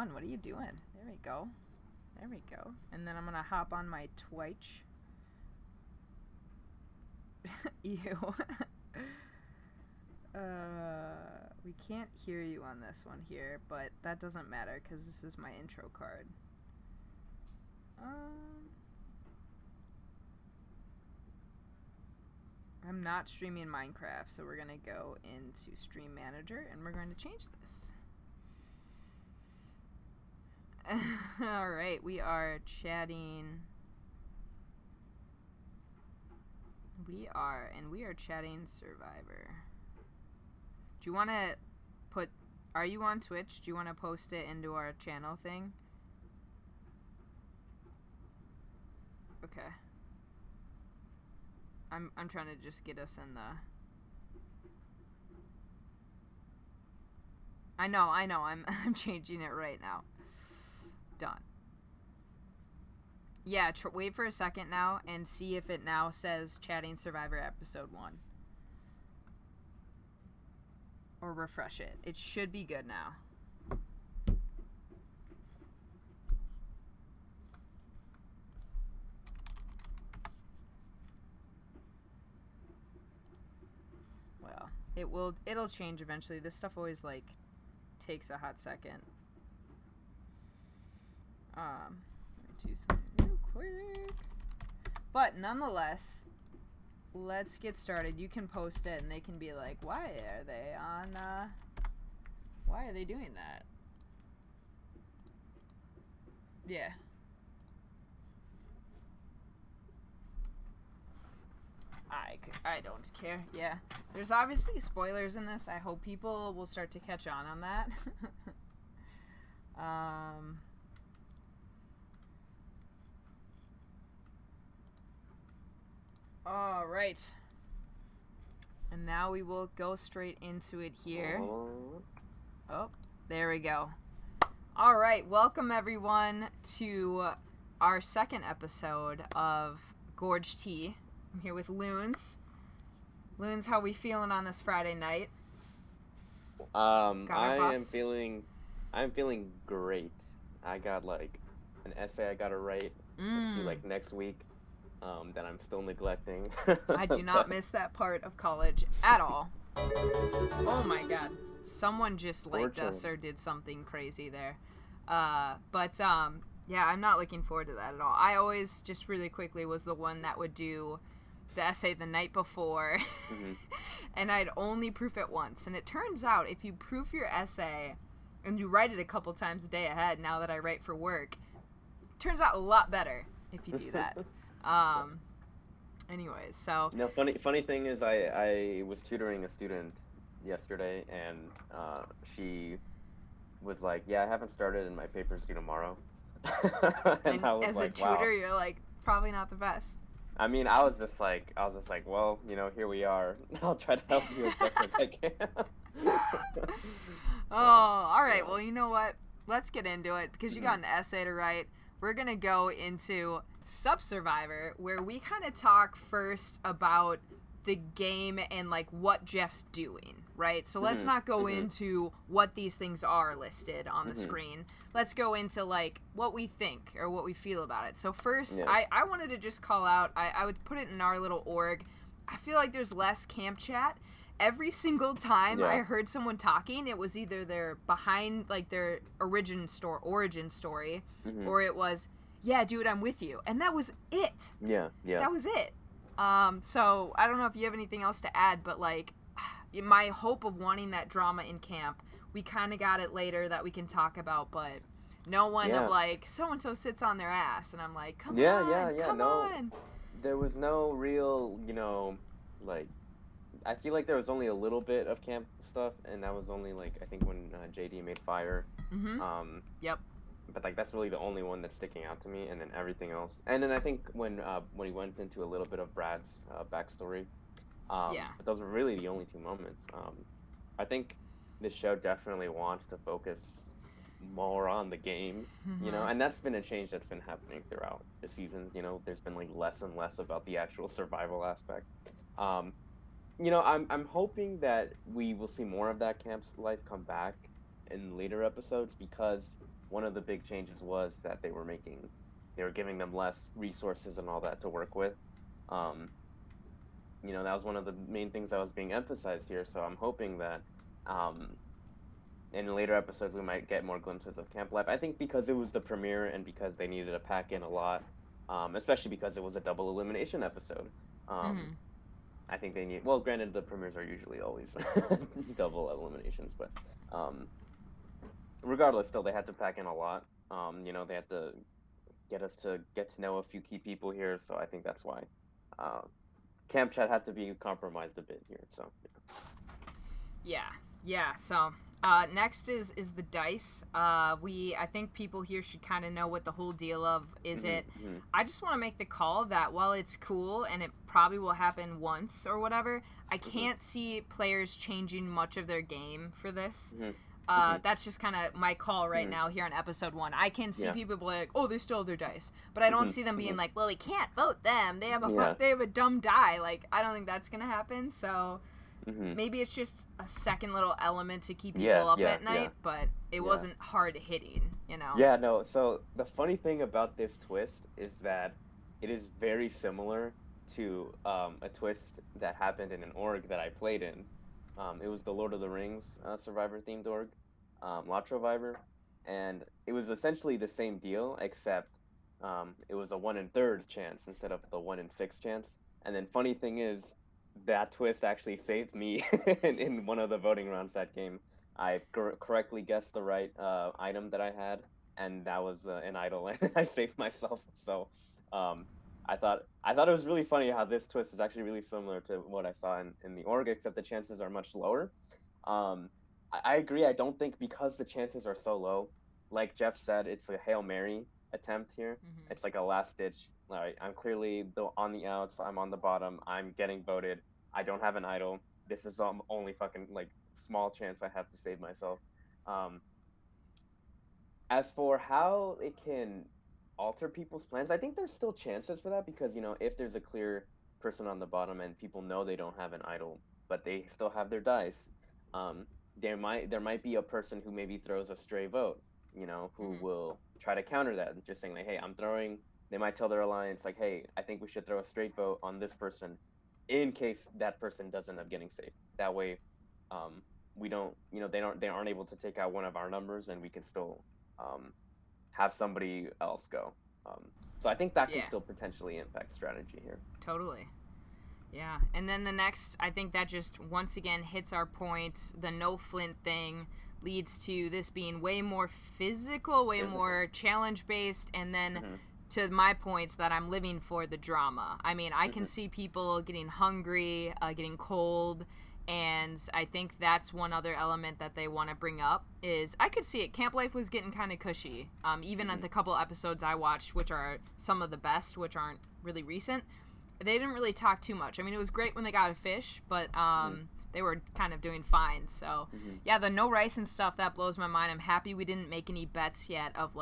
going? What are you doing? There we go. There we go. And then I'm going to hop on my Twitch. Ew. We can't hear you on this one here, but that doesn't matter because this is my intro card. I'm not streaming Minecraft, so we're going to go into Stream Manager and we're going to change this. Alright, we are chatting. We are chatting Survivor. Do you want to put... Are you on Twitch? Do you want to post it into our channel thing? Okay. I'm trying to just get us in the... I know, I'm changing it right now. Done. Yeah, wait for a second now and see if it now says Chatting Survivor Episode 1. Or refresh it. It should be good now. Well, it'll change eventually. This stuff always, like, takes a hot second. Let me do something real quick. But nonetheless, let's get started. You can post it and they can be like, why are they doing that? Yeah. I don't care. Yeah. There's obviously spoilers in this. I hope people will start to catch on that. All right. And now we will go straight into it here. Oh, there we go. All right. Welcome, everyone, to our second episode of Gorge Tea. I'm here with Loons. Loons, how we feeling on this Friday night? I'm feeling great. I got, like, an essay I gotta write. Let's do, like, next week. That I'm still neglecting. I do not miss that part of college at all. Oh my god. Someone just liked us or did something crazy there. Yeah, I'm not looking forward to that at all. I always, just really quickly, was the one that would do the essay the night before. And I'd only proof it once. And it turns out, if you proof your essay and you write it a couple times a day ahead, now that I write for work, it turns out a lot better if you do that. Anyways, so... No, funny thing is I was tutoring a student yesterday, and she was like, yeah, I haven't started and my paper's due tomorrow. and I was as like, a tutor, wow. You're like, probably not the best. I mean, I was just like, well, you know, here we are. I'll try to help you as best as I can. All right. Yeah. Well, you know what? Let's get into it, because you got an essay to write. We're going to go into Sub-Survivor, where we kind of talk first about the game and, like, what Jeff's doing, right? So let's not go into what these things are listed on the screen. Let's go into, like, what we think or what we feel about it. So first, I wanted to just call out, I would put it in our little org. I feel like there's less camp chat. Every single time I heard someone talking, it was either their behind, like, their origin story, or it was, yeah, dude, I'm with you. And that was it. Yeah. That was it. So I don't know if you have anything else to add, but, like, my hope of wanting that drama in camp, we kind of got it later that we can talk about, but no one of, like, so-and-so sits on their ass. And I'm like, come on. There was no real, you know, like, I feel like there was only a little bit of camp stuff, and that was only, like, I think when JD made Fire. Yep. But, like, that's really the only one that's sticking out to me, and then everything else. And then I think when he went into a little bit of Brad's backstory, but those were really the only two moments. I think this show definitely wants to focus more on the game, you know, and that's been a change that's been happening throughout the seasons. You know, there's been, like, less and less about the actual survival aspect. You know, I'm hoping that we will see more of that camp's life come back in later episodes, because one of the big changes was that they were giving them less resources and all that to work with. That was one of the main things that was being emphasized here. So I'm hoping that in later episodes we might get more glimpses of camp life. I think because it was the premiere and because they needed to pack in a lot, especially because it was a double elimination episode. I think they need. Well, granted, the premieres are usually always double eliminations, but regardless, still they had to pack in a lot. They had to get us to get to know a few key people here, so I think that's why camp chat had to be compromised a bit here. So yeah. So next is the dice. I think people here should kind of know what the whole deal of is it. I just want to make the call that while it's cool and it probably will happen once or whatever, I can't see players changing much of their game for this. That's just kind of my call right now here on episode 1. I can see people be like, oh, they still have their dice, but I don't see them being like, well, we can't vote them. They have a dumb die. Like, I don't think that's gonna happen. So maybe it's just a second little element to keep people up at night, but it wasn't hard hitting, Yeah, no. So the funny thing about this twist is that it is very similar to a twist that happened in an org that I played in. It was the Lord of the Rings Survivor-themed org, Lot Survivor, and it was essentially the same deal, except it was a 1 in 3rd chance instead of the 1 in 6 chance. And then funny thing is, that twist actually saved me in one of the voting rounds that game. I correctly guessed the right item that I had, and that was an idol, and I saved myself. So I thought it was really funny how this twist is actually really similar to what I saw in the org, except the chances are much lower. I agree. I don't think because the chances are so low, like Jeff said, it's a Hail Mary attempt here. It's like a last ditch. Like, I'm clearly on the outs. I'm on the bottom. I'm getting voted. I don't have an idol. This is the only fucking small chance I have to save myself. As for how it can alter people's plans, I think there's still chances for that because if there's a clear person on the bottom and people know they don't have an idol but they still have their dice, there might be a person who maybe throws a stray vote, who will try to counter that, just saying like, hey, I'm throwing. They might tell their alliance like, hey, I think we should throw a straight vote on this person in case that person does end up getting saved. That way we don't, they aren't able to take out one of our numbers and we can still have somebody else go. So I think that can still potentially impact strategy here. Totally. Yeah. And then the next, I think that just once again hits our points. The no flint thing leads to this being way more physical, more challenge based, and then to my points that I'm living for the drama. I mean, I can see people getting hungry, getting cold, and I think that's one other element that they want to bring up is I could see it. Camp life was getting kind of cushy. Even at the couple episodes I watched, which are some of the best, which aren't really recent, they didn't really talk too much. I mean, it was great when they got a fish, but they were kind of doing fine. So, yeah, the no rice and stuff, that blows my mind. I'm happy we didn't make any bets yet of,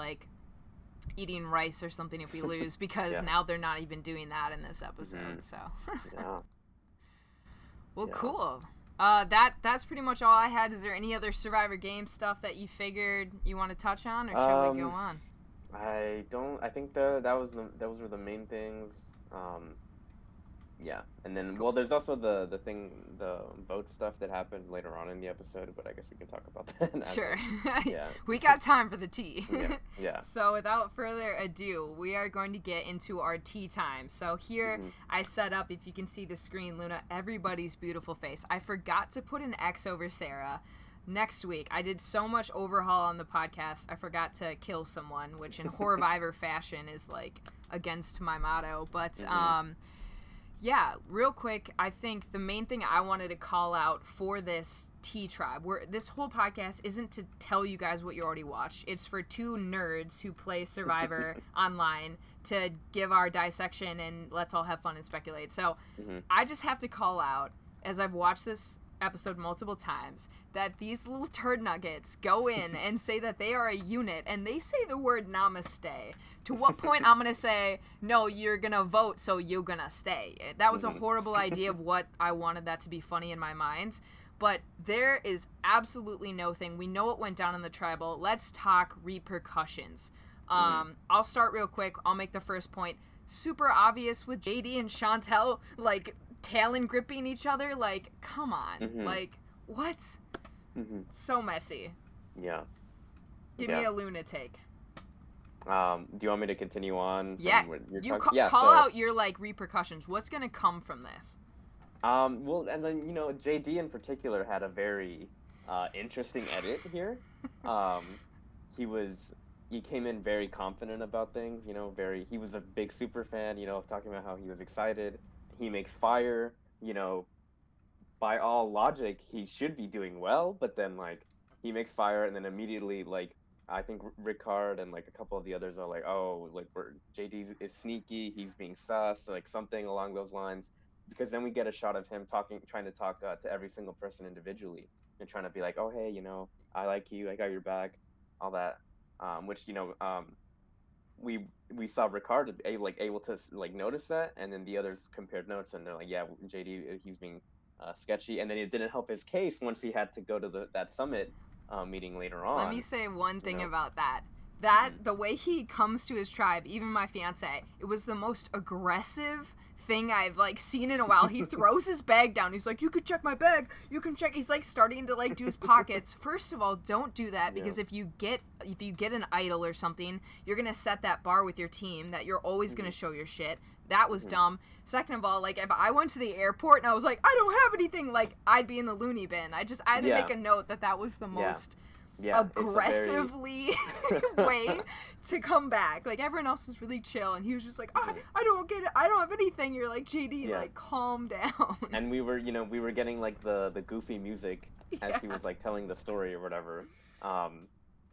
eating rice or something if we lose, because now they're not even doing that in this episode. So, well, cool. That's pretty much all I had. Is there any other Survivor game stuff that you figured you want to touch on, or should we go on? I don't. I think those were the main things. Yeah, and then well, there's also the vote stuff that happened later on in the episode, but I guess we can talk about that. Sure. We got time for the tea. Yeah. So without further ado, we are going to get into our tea time. So here I set up, if you can see the screen, Luna, everybody's beautiful face. I forgot to put an X over Sarah. Next week, I did so much overhaul on the podcast, I forgot to kill someone, which in Horrorvivor fashion is against my motto. But yeah, real quick, I think the main thing I wanted to call out for this T-Tribe, this whole podcast isn't to tell you guys what you already watched. It's for two nerds who play Survivor online to give our dissection and let's all have fun and speculate. So I just have to call out, as I've watched this episode multiple times, that these little turd nuggets go in and say that they are a unit, and they say the word namaste. To what point I'm gonna say, no, you're gonna vote, so you're gonna stay. That was a horrible idea of what I wanted that to be funny in my mind, But there is absolutely no thing. We know what went down in the tribal. Let's talk repercussions. I'll start real quick. I'll make the first point. Super obvious with JD and Chantel, like, talon gripping each other. Like, come on. Like, what? So messy. Yeah. Give me a lunatic. Do you want me to continue on? Yeah. Call out your, like, repercussions. What's going to come from this? Well, and then, you know, JD in particular had a very interesting edit here. He came in very confident about things, you know, he was a big super fan, you know, talking about how he was excited. He makes fire, you know, by all logic, he should be doing well, but then, like, he makes fire, and then immediately, like, I think Ricard and, like, a couple of the others are like, oh, like, JD is sneaky, he's being sus, like, something along those lines. Because then we get a shot of him trying to talk to every single person individually, and trying to be like, oh, hey, you know, I like you, I got your back, all that. Which, you know, we saw Ricard able to, like, notice that, and then the others compared notes, and they're like, yeah, JD, he's being sketchy. And then it didn't help his case once he had to go to that summit meeting later on. Let me say one thing about that. The way he comes to his tribe, even my fiance, it was the most aggressive thing I've, like, seen in a while. He throws his bag down. He's like, you can check my bag. You can check. He's, like, starting to, like, do his pockets. First of all, don't do that, because if you get an idol or something, you're gonna set that bar with your team that you're always gonna show your shit. That was dumb. Second of all, like, if I went to the airport and I was like, I don't have anything, like, I'd be in the loony bin. I had to make a note that was the most aggressively way to come back. Like, everyone else is really chill, and he was just like, I don't get it, I don't have anything. You're like, JD, like, calm down. And we were getting, like, the goofy music as he was, like, telling the story or whatever.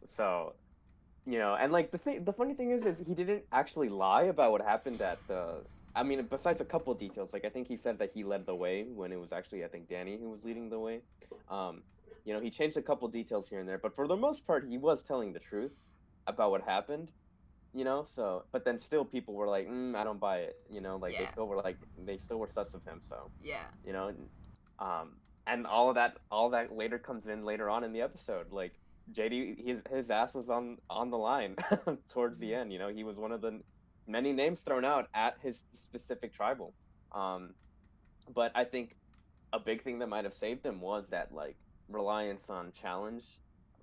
So, you know, and, like, the funny thing is he didn't actually lie about what happened at I mean, besides a couple of details, like, I think he said that he led the way when it was actually, I think, Danny who was leading the way. You know, he changed a couple details here and there, but for the most part, he was telling the truth about what happened, you know, so, but then still people were like, I don't buy it, you know, like, they still were sus of him, so, you know, and all of that later comes in later on in the episode, like, JD, his ass was on the line towards the end, you know, he was one of the many names thrown out at his specific tribal, but I think a big thing that might have saved him was that, like, reliance on challenge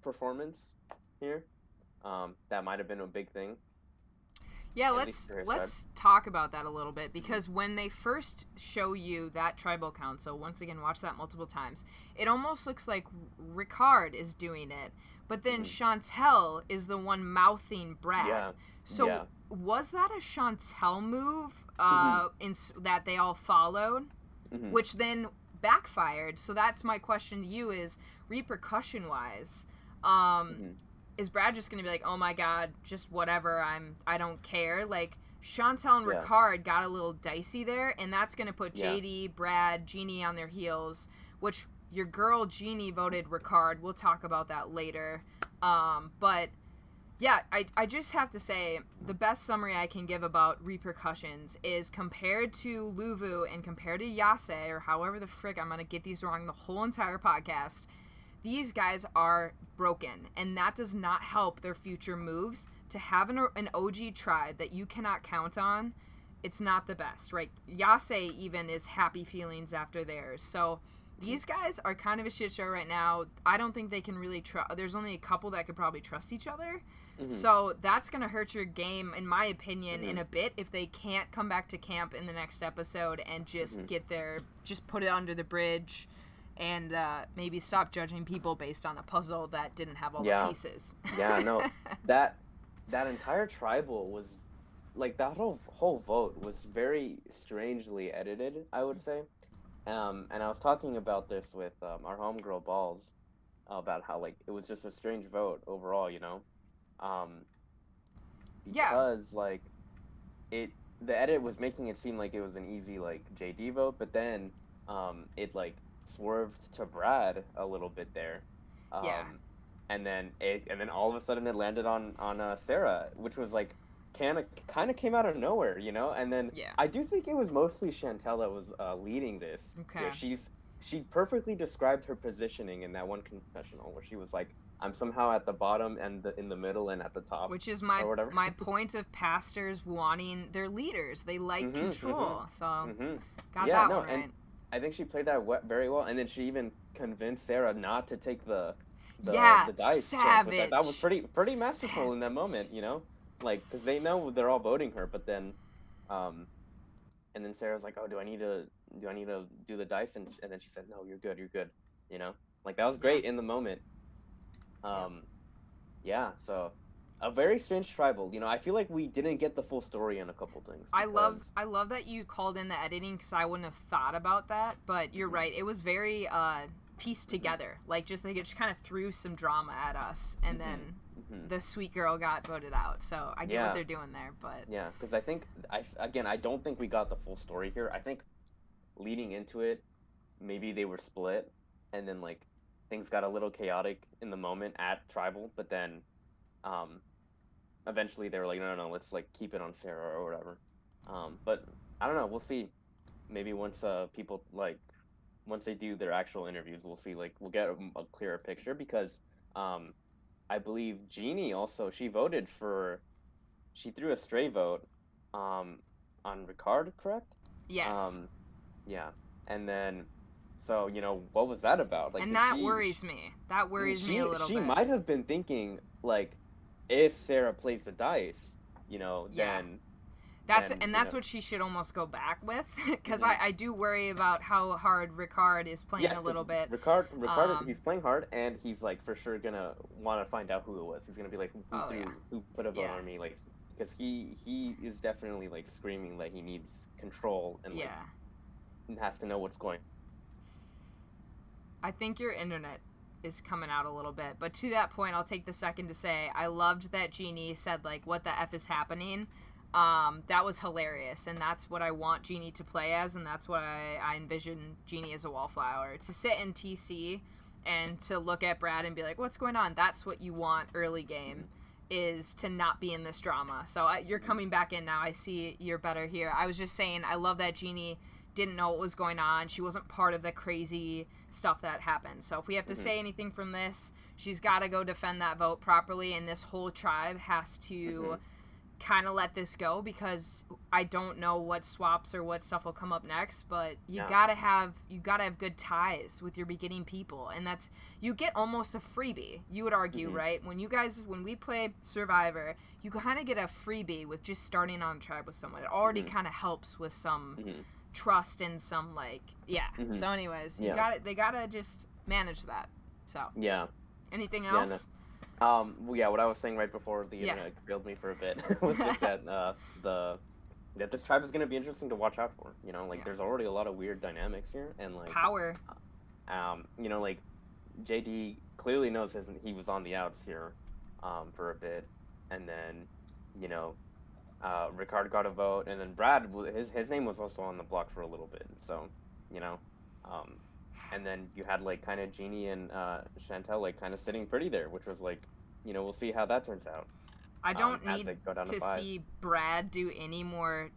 performance here. That might have been a big thing. Yeah, let's talk about that a little bit, because when they first show you that tribal council, once again, watch that multiple times, it almost looks like Ricard is doing it, but then Chantel is the one mouthing Brad. So was that a Chantel move that they all followed, which then backfired? So that's my question to you, is repercussion wise, is Brad just gonna be like, oh my god, just whatever, I don't care? Like, Chantel and Ricard got a little dicey there, and that's gonna put JD, Brad, Jeannie on their heels, which your girl Jeannie voted Ricard. We'll talk about that later. But yeah, I just have to say, the best summary I can give about repercussions is, compared to Luvu and compared to Yase, or however the frick I'm going to get these wrong the whole entire podcast, these guys are broken, and that does not help their future moves. To have an OG tribe that you cannot count on, it's not the best, right? Yase even is happy feelings after theirs. So these guys are kind of a shit show right now. I don't think they can really trust. There's only a couple that could probably trust each other. So that's going to hurt your game, in my opinion, in a bit, if they can't come back to camp in the next episode and just just put it under the bridge, and maybe stop judging people based on a puzzle that didn't have all the pieces. No, that entire tribal was, like, that whole vote was very strangely edited, I would say. And I was talking about this with our homegirl Balls, about how, like, it was just a strange vote overall, you know? Because like, the edit was making it seem like it was an easy, like, JD vote, but then it, like, swerved to Brad a little bit there. And then all of a sudden it landed on Sarah, which was, like, kind of came out of nowhere, you know? And then I do think it was mostly Chantel that was leading this. Okay. You know, she perfectly described her positioning in that one confessional where she was like, I'm somehow at the bottom and in the middle and at the top, which is or whatever. my point of pastors wanting their leaders. They like control, so got that one right. And I think she played that very well, and then she even convinced Sarah not to take the dice savage. Chance, that was pretty masterful in that moment, you know, like because they know they're all voting her, but then, and then Sarah's like, oh, do I need to do the dice, and then she says, no, you're good, you know, like that was great in the moment. So a very strange tribal. You know, I feel like we didn't get the full story on a couple things. I love that you called in the editing because I wouldn't have thought about that. But you're right. It was very pieced together. Like it just kind of threw some drama at us, and then the sweet girl got voted out. So I get what they're doing there. But yeah, because I think I don't think we got the full story here. I think leading into it, maybe they were split, and then like things got a little chaotic in the moment at tribal, but then eventually they were like, no, let's like keep it on Sarah or whatever. But I don't know, we'll see. Maybe once people like once they do their actual interviews, we'll see, like we'll get a clearer picture, because I believe Jeannie also, she threw a stray vote on Ricard, correct? Yes. Yeah. And then so, you know, what was that about? Like, and that worries me. That worries me a little bit. She might have been thinking, like, if Sarah plays the dice, you know, then... That's what she should almost go back with, because I do worry about how hard Ricard is playing a little bit. Ricard, he's playing hard, and he's, like, for sure gonna want to find out who it was. He's gonna be like, who put a vote on me? Like, because he is definitely, like, screaming that he needs control, and, like, has to know what's going on. I think your internet is coming out a little bit, but to that point, I'll take the second to say I loved that Jeannie said, like, what the F is happening. That was hilarious, and that's what I want Jeannie to play as, and that's what I envision Jeannie as a wallflower. To sit in TC and to look at Brad and be like, what's going on? That's what you want early game, is to not be in this drama. So you're coming back in now. I see you're better here. I was just saying, I love that Jeannie didn't know what was going on. She wasn't part of the crazy stuff that happened. So if we have to say anything from this, she's got to go defend that vote properly, and this whole tribe has to kind of let this go, because I don't know what swaps or what stuff will come up next, but you gotta have good ties with your beginning people, and that's, you get almost a freebie, you would argue, right? When we play Survivor, you kind of get a freebie with just starting on a tribe with someone. It already kind of helps with some trust and some, like, so anyways, they gotta just manage that. So anything else? What I was saying right before the internet grilled me for a bit was just that that this tribe is going to be interesting to watch out for. You know, like there's already a lot of weird dynamics here, and like power. You know, like JD clearly knows he was on the outs here, for a bit, and then, you know, Ricard got a vote, and then Brad, his name was also on the block for a little bit. So, you know, and then you had like kind of Jeannie and Chantel like kind of sitting pretty there, which was like, you know, we'll see how that turns out. I don't need to see Brad do any more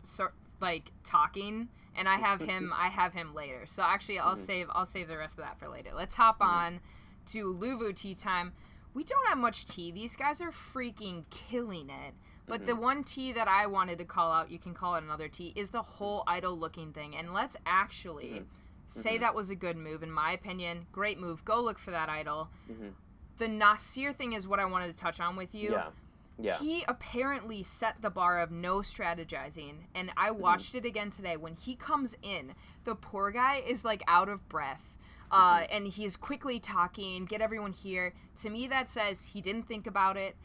like talking, and I have him later. So actually, I'll save the rest of that for later. Let's hop on to Luvu tea time. We don't have much tea. These guys are freaking killing it. But the one tea that I wanted to call out, you can call it another tea, is the whole idol looking thing. And let's actually say that was a good move, in my opinion. Great move. Go look for that idol. The Nasir thing is what I wanted to touch on with you. Yeah. He apparently set the bar of no strategizing, and I watched it again today. When he comes in, the poor guy is like out of breath, and he's quickly talking, get everyone here. To me, that says he didn't think about it.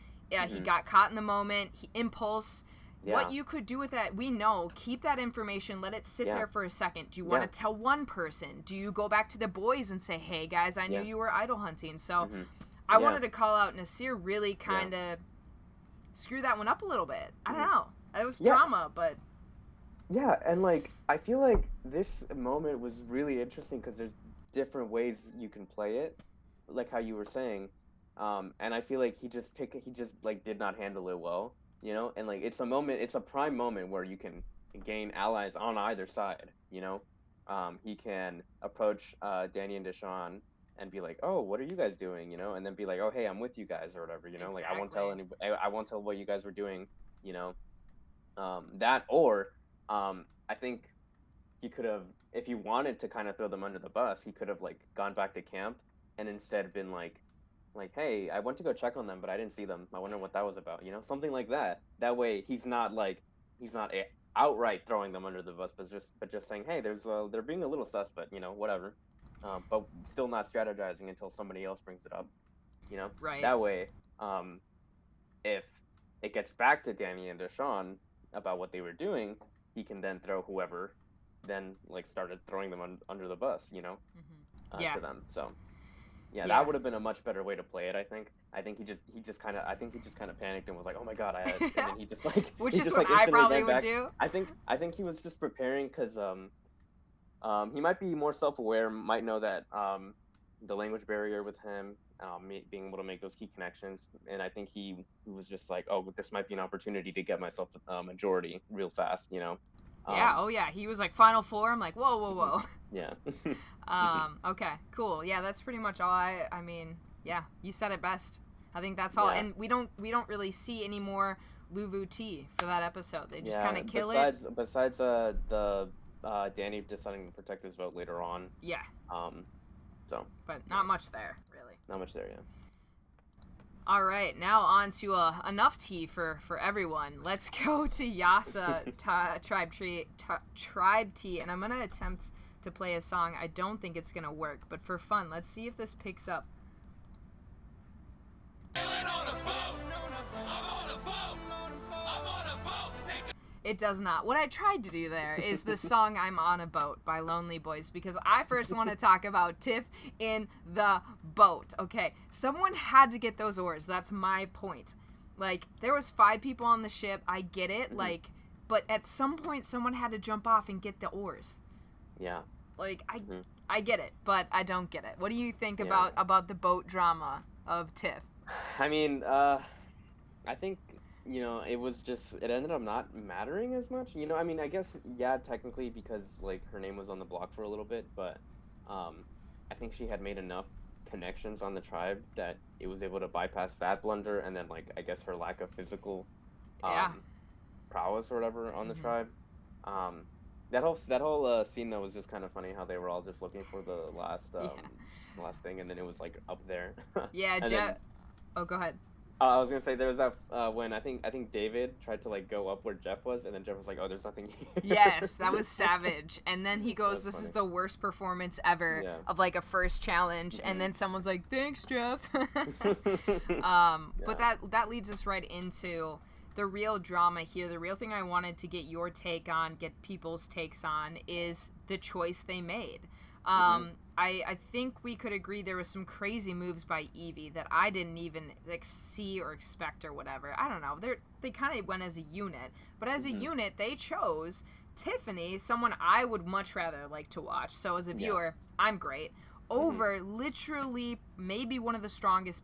He got caught in the moment. Impulse. Yeah. What you could do with that, we know. Keep that information. Let it sit there for a second. Do you want to tell one person? Do you go back to the boys and say, hey, guys, I knew you were idol hunting? So I wanted to call out Nasir really kind of screw that one up a little bit. I don't know. It was drama, but... Yeah, and, like, I feel like this moment was really interesting because there's different ways you can play it, like how you were saying. And I feel like he just like, did not handle it well, you know? And, like, it's a prime moment where you can gain allies on either side, you know? he can approach Danny and Deshaun and be like, "Oh, what are you guys doing?" You know, and then be like, "Oh, hey, I'm with you guys," or whatever. You know, like I won't tell what you guys were doing. You know, that or I think he could have, if he wanted to kind of throw them under the bus, he could have like gone back to camp and instead been like, hey, I went to go check on them, but I didn't see them. I wonder what that was about. You know, something like that. That way, he's not outright throwing them under the bus, but just saying, hey, they're being a little sus, but you know, whatever. But still not strategizing until somebody else brings it up. You know, right? That way, if it gets back to Danny and Deshaun about what they were doing, he can then throw whoever then like started throwing them under the bus, you know, to them. So that would have been a much better way to play it. I think he just kind of panicked and was like, oh my god, and then he just like which is what I probably would do. I think he was just preparing because he might be more self-aware, might know that the language barrier with him, being able to make those key connections, and I think he was just like, oh, this might be an opportunity to get myself a majority real fast, you know. He was like Final Four. I'm like, whoa. Yeah. Okay, cool. Yeah, that's pretty much all I mean, yeah, you said it best. I think that's all. And we don't really see any more Luvu T for that episode. They just kind of kill it. Besides the Danny deciding to protect his vote later on. Yeah. But not much there, really. Not much there, yeah. All right, now on to enough tea for everyone. Let's go to Yasa Tribe Tea, and I'm going to attempt to play a song. I don't think it's going to work, but for fun, let's see if this picks up. It does not. What I tried to do there is the song I'm on a Boat by Lonely Boys, because I first want to talk about Tiff in the boat. Okay, someone had to get those oars. That's my point. Like, there was 5 people on the ship. I get it. Like, but at some point, someone had to jump off and get the ours. Yeah. Like, I get it, but I don't get it. What do you think about the boat drama of Tiff? I mean, I think, you know, it ended up not mattering as much. You know, I mean, I guess, yeah, technically because, like, her name was on the block for a little bit, but I think she had made enough connections on the tribe that it was able to bypass that blunder, and then, like, I guess her lack of physical prowess or whatever on the tribe. That whole scene, though, was just kind of funny, how they were all just looking for the last thing, and then it was, like, up there. Yeah, Jeff... Oh, go ahead. I was gonna say there was that when I think David tried to like go up where Jeff was, and then Jeff was like, "Oh, there's nothing here." Yes, that was savage. And then he goes, "This is the worst performance ever of like a first challenge." And then someone's like, "Thanks, Jeff." But that leads us right into the real drama here. The real thing I wanted to get your take on, get people's takes on, is the choice they made. I think we could agree there was some crazy moves by Evie that I didn't even like see or expect or whatever. I don't know. They kind of went as a unit, but as a unit, they chose Tiffany, someone I would much rather like to watch. So as a viewer, I'm great. Over literally maybe one of the strongest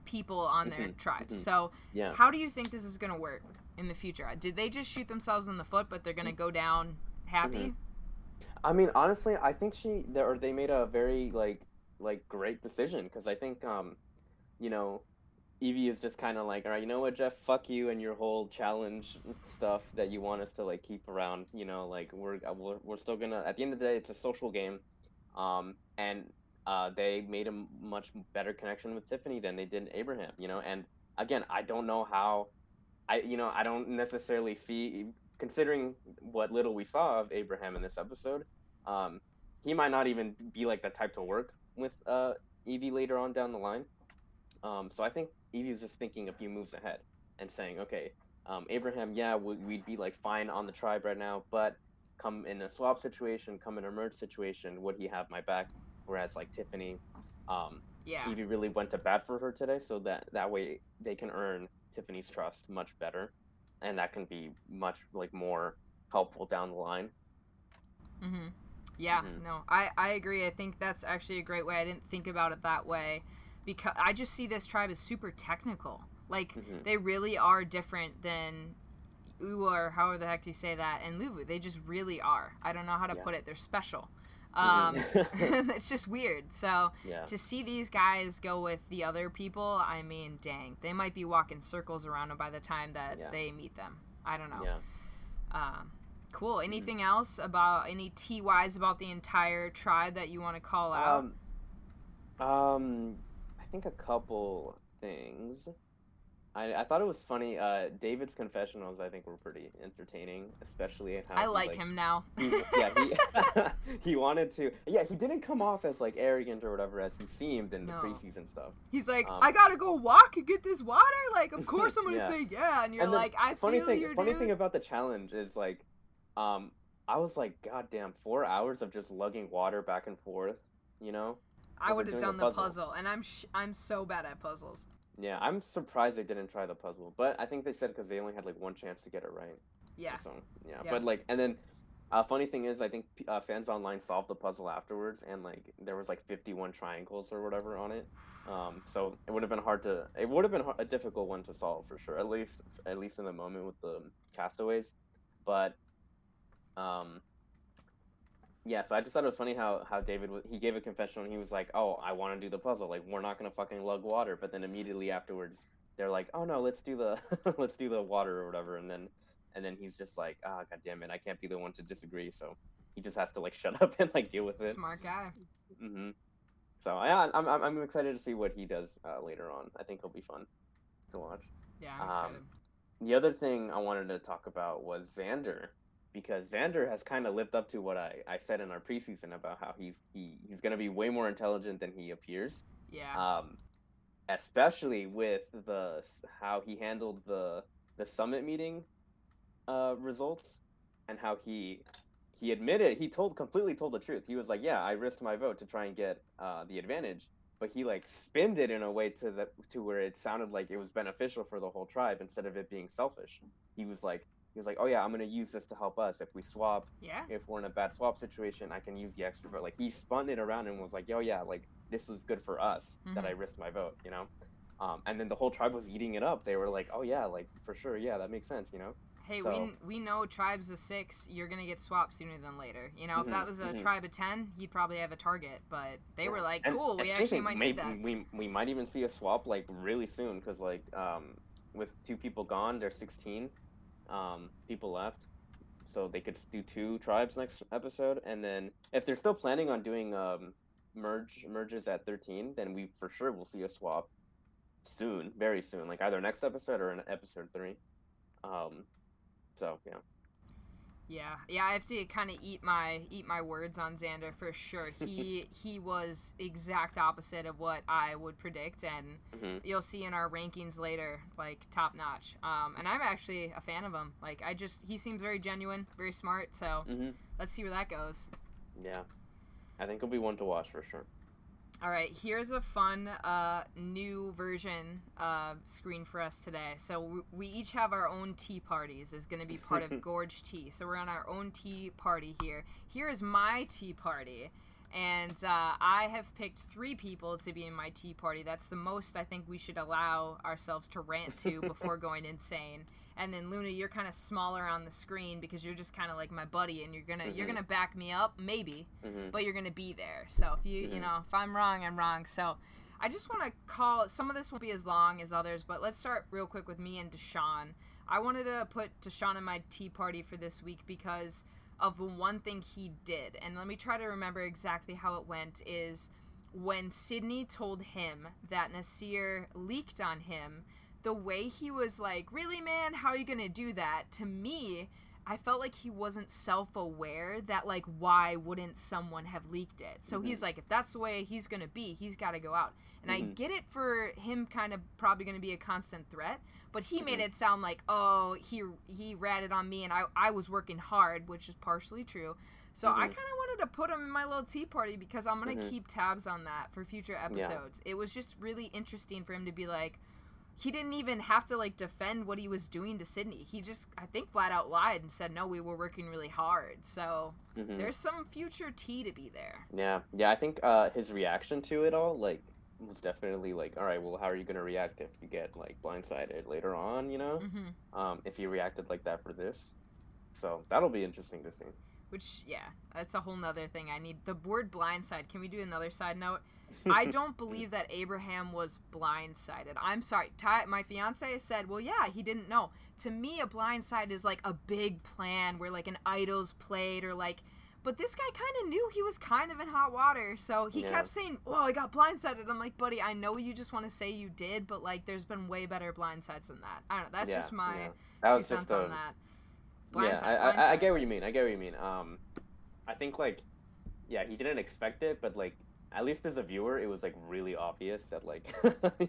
people on their tribe. So how do you think this is going to work in the future? Did they just shoot themselves in the foot, but they're going to go down happy? I mean, honestly, I think they made a very like great decision, because I think you know, Evie is just kind of like, all right, you know what, Jeff, fuck you and your whole challenge stuff that you want us to like keep around. You know, like we're still gonna, at the end of the day, it's a social game, and they made a much better connection with Tiffany than they did Abraham. You know, and again, I don't know how, I don't necessarily see. Considering what little we saw of Abraham in this episode, he might not even be like the type to work with Evie later on down the line. So I think Evie's just thinking a few moves ahead and saying, okay, Abraham, we'd be like fine on the tribe right now, but come in a swap situation, come in a merge situation, would he have my back? Whereas like Tiffany, Evie really went to bat for her today, so that way they can earn Tiffany's trust much better. And that can be much like more helpful down the line. No, I agree. I think that's actually a great way. I didn't think about it that way, because I just see this tribe as super technical. Like they really are different than or however the heck do you say that, and Luvu. They just really are. I don't know how to put it. They're special. It's just weird. So to see these guys go with the other people, I mean, dang, they might be walking circles around them by the time that they meet them. I don't know. Cool. Anything else about any TYs about the entire tribe that you want to call out? I think a couple things. I thought it was funny. David's confessionals, I think, were pretty entertaining, especially how I like him now. He wanted to. Yeah, he didn't come off as like arrogant or whatever as he seemed in the preseason stuff. He's like, I gotta go walk and get this water. Like, of course I'm gonna say and you're like, I feel you. Funny thing about the challenge is like, I was like, goddamn, 4 hours of just lugging water back and forth. You know. I would have done the puzzle, and I'm so bad at puzzles. Yeah, I'm surprised they didn't try the puzzle, but I think they said because they only had like one chance to get it right. Yeah. So but like, and then, funny thing is, I think fans online solved the puzzle afterwards, and like there was like 51 triangles or whatever on it. So it would have been a difficult one to solve for sure, at least in the moment with the castaways, but yeah, so I just thought it was funny how David, he gave a confessional and he was like, oh, I want to do the puzzle. Like, we're not going to fucking lug water. But then immediately afterwards, they're like, oh, no, let's do the let's do the water or whatever. And then he's just like, ah, God damn it, I can't be the one to disagree. So he just has to, like, shut up and, like, deal with it. Smart guy. Mm-hmm. So, yeah, I'm excited to see what he does later on. I think he'll be fun to watch. Yeah, I'm excited. The other thing I wanted to talk about was Xander. Because Xander has kind of lived up to what I said in our preseason about how he's going to be way more intelligent than he appears. Yeah. Especially with how he handled the summit meeting results, and how he admitted completely told the truth. He was like, yeah, I risked my vote to try and get the advantage, but he like spinned it in a way to where it sounded like it was beneficial for the whole tribe instead of it being selfish. He was like, oh yeah, I'm going to use this to help us. If we swap, if we're in a bad swap situation, I can use the extra vote. Like, he spun it around and was like, yo, yeah, like, this was good for us that I risked my vote, you know? And then the whole tribe was eating it up. They were like, oh yeah, like, for sure, yeah, that makes sense, you know? Hey, so, we know tribes of 6, you're going to get swapped sooner than later. You know, if that was a tribe of 10, he'd probably have a target. But they were like, cool, we actually might need that. We might even see a swap, like, really soon, because, like, with 2 people gone, there's 16 people left, so they could do 2 tribes next episode. And then if they're still planning on doing merges at 13, then we for sure will see a swap soon, very soon, like either next episode or in episode 3. So yeah, I have to kind of eat my words on Xander for sure. He was exact opposite of what I would predict, and you'll see in our rankings later, like, top notch. And I'm actually a fan of him. Like, he seems very genuine, very smart. So let's see where that goes. Yeah, I think he'll be one to watch for sure. All right, here's a fun new version screen for us today. So we each have our own tea parties. Is going to be part of Gorge Tea. So we're on our own tea party here. Here is my tea party. And I have picked 3 people to be in my tea party. That's the most I think we should allow ourselves to rant to before going insane. And then Luna, you're kind of smaller on the screen because you're just kind of like my buddy, and you're gonna back me up, maybe, but you're gonna be there. So if you know, if I'm wrong, I'm wrong. So I just want to call, some of this won't be as long as others, but let's start real quick with me and Deshaun. I wanted to put Deshaun in my tea party for this week because of the one thing he did, and let me try to remember exactly how it went. Is when Sydney told him that Nasir leaked on him. The way he was like, really, man, how are you gonna do that? To me, I felt like he wasn't self-aware that, like, why wouldn't someone have leaked it? So he's like, if that's the way he's gonna be, he's gotta go out. And I get it for him kind of probably gonna be a constant threat, but he made it sound like, oh, he ratted on me and I was working hard, which is partially true. So I kind of wanted to put him in my little tea party because I'm gonna keep tabs on that for future episodes. It was just really interesting for him to be like, he didn't even have to, like, defend what he was doing to Sydney. He just, I think, flat out lied and said, no, we were working really hard. So there's some future tea to be there. Yeah, I think his reaction to it all, like, was definitely like, all right, well, how are you gonna react if you get like blindsided later on? If you reacted like that for this, so that'll be interesting to see. Which, yeah, that's a whole nother thing. I need the word blindside. Can we do another side note? I don't believe that Abraham was blindsided. I'm sorry. My fiance said, well, yeah, he didn't know. To me, a blindside is like a big plan where like an idol's played or like, but this guy kind of knew he was kind of in hot water. So he kept saying, oh, I got blindsided. I'm like, buddy, I know you just want to say you did, but like there's been way better blindsides than that. I don't know. That's just my 2 cents on that. Blindside, I get what you mean. I think like, yeah, he didn't expect it, but like, at least as a viewer, it was like really obvious that like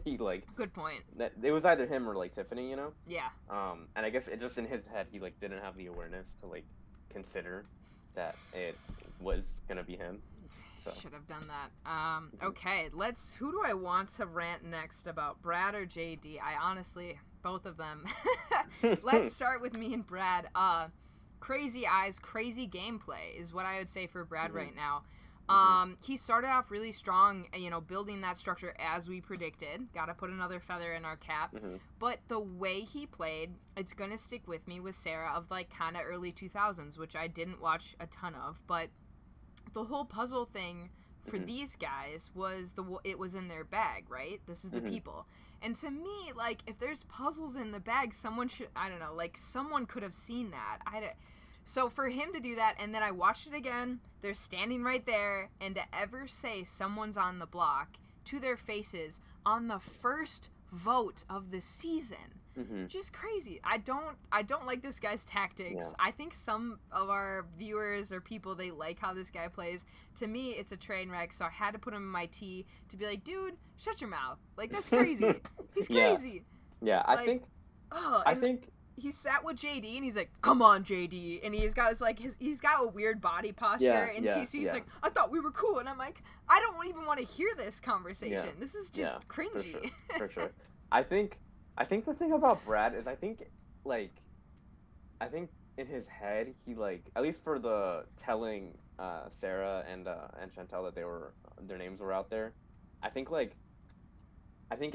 he like. Good point. That it was either him or like Tiffany, Yeah. And I guess it just in his head he like didn't have the awareness to like consider that it was gonna be him. So. Should have done that. Okay, who do I want to rant next about, Brad or JD? I honestly, both of them. Let's start with me and Brad. Crazy eyes, crazy gameplay is what I would say for Brad right now. He started off really strong, building that structure as we predicted. Gotta put another feather in our cap. But the way he played, it's gonna stick with me with Sarah of like kind of early 2000s, which I didn't watch a ton of. But the whole puzzle thing for these guys was it was in their bag, right? This is the people. And to me, like, if there's puzzles in the bag, someone should, I don't know, like, someone could have seen that. So for him to do that, and then I watched it again, they're standing right there, and to ever say someone's on the block to their faces on the first vote of the season, just crazy. I don't like this guy's tactics. I think some of our viewers or people, they like how this guy plays. To me, it's a train wreck, so I had to put him in my T to be like, dude, shut your mouth. Like, that's crazy. He's crazy. Yeah, I think he sat with JD and he's like, come on, JD, and he's got he's got a weird body posture, and TC's like, I thought we were cool, and I'm like, I don't even want to hear this conversation. This is just cringy. For sure. I think the thing about Brad is I think in his head he like, at least for the telling Sarah and Chantel that their names were out there, I think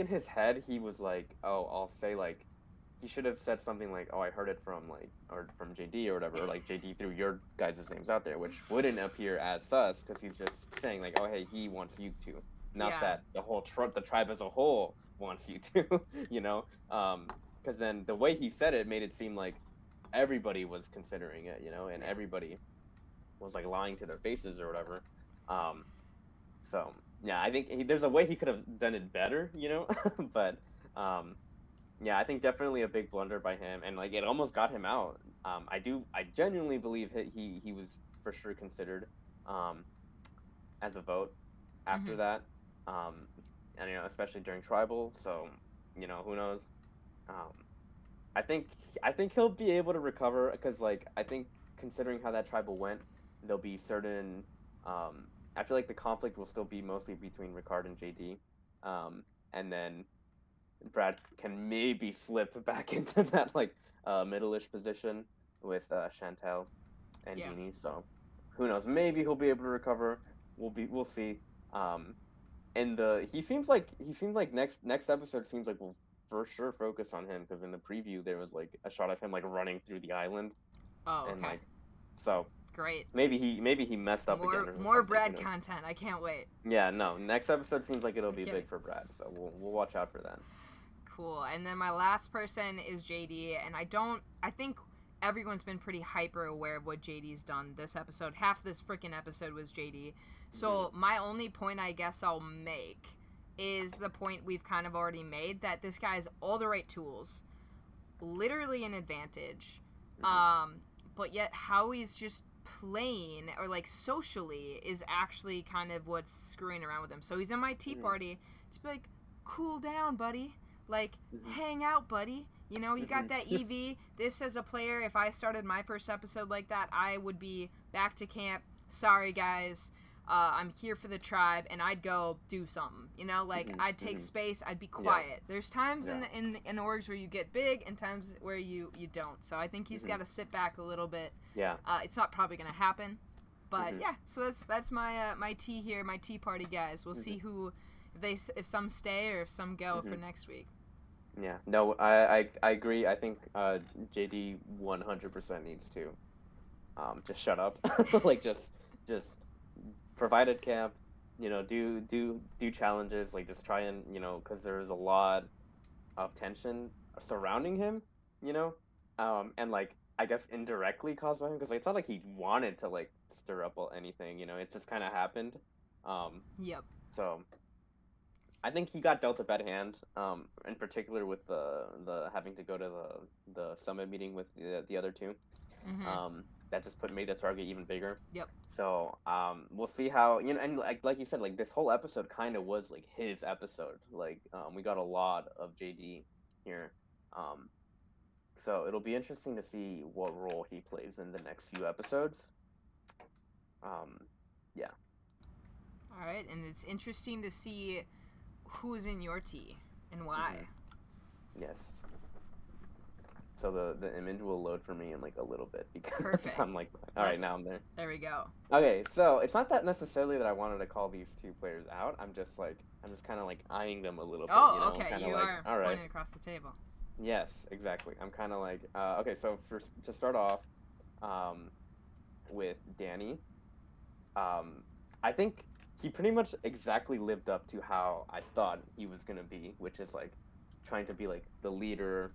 in his head he was like, oh, I'll say like, he should have said something like, oh, I heard it from like, or from JD or whatever, or like JD threw your guys' names out there, which wouldn't appear as sus because he's just saying like, oh, hey, he wants you to, not that the whole the tribe as a whole wants you to, because then the way he said it made it seem like everybody was considering it, and everybody was like lying to their faces or whatever. So yeah, I think there's a way he could have done it better, but yeah, I think definitely a big blunder by him, and like it almost got him out. I genuinely believe he was for sure considered as a vote after that, and especially during tribal. So who knows? I think he'll be able to recover because like I think considering how that tribal went, there'll be certain. I feel like the conflict will still be mostly between Ricard and JD, and then Brad can maybe slip back into that like middle-ish position with Chantel and Jeannie. So who knows? Maybe he'll be able to recover. We'll see. And he seems like next episode seems like we'll for sure focus on him because in the preview there was like a shot of him like running through the island. Oh, okay. And like so. Great. Maybe he messed up again. More Brad content. I can't wait. Yeah, no. Next episode seems like it'll be big for Brad, so we'll watch out for that. Cool. And then my last person is JD, and I think everyone's been pretty hyper aware of what JD's done this episode. Half this freaking episode was JD. So my only point I guess I'll make is the point we've kind of already made, that this guy has all the right tools, literally an advantage, but yet how he's just playing or like socially is actually kind of what's screwing around with him. So he's in my tea party, just be like, cool down, buddy. Like, hang out, buddy. You got that EV. This as a player, if I started my first episode like that, I would be back to camp. Sorry, guys. I'm here for the tribe, and I'd go do something. I'd take space. I'd be quiet. Yeah. There's times in orgs where you get big and times where you don't. So I think he's got to sit back a little bit. Yeah. It's not probably going to happen. But, yeah, so that's my tea here, my tea party guys. We'll see who if some stay or if some go for next week. Yeah, no, I agree. I think JD 100% needs to just shut up, like just provided camp, do challenges, like just try and because there's a lot of tension surrounding him, and like I guess indirectly caused by him because like, it's not like he wanted to like stir up anything, it just kind of happened. Yep. So I think he got dealt a bad hand, in particular with the having to go to the summit meeting with the other two. That just made the target even bigger. Yep. So we'll see how and like you said, like this whole episode kind of was like his episode. Like we got a lot of JD here. So it'll be interesting to see what role he plays in the next few episodes. Yeah. All right, and it's interesting to see who's in your tea and why. Yes. So the image will load for me in like a little bit because Perfect. I'm like, all right, now I'm there. There we go. Okay, so it's not that necessarily that I wanted to call these two players out. I'm just kind of like eyeing them a little bit. Oh, okay. You like, are all right. pointing across the table. Yes, exactly. I'm kind of like, okay. So to start off, with Danny, I think he pretty much exactly lived up to how I thought he was gonna be, which is like trying to be like the leader.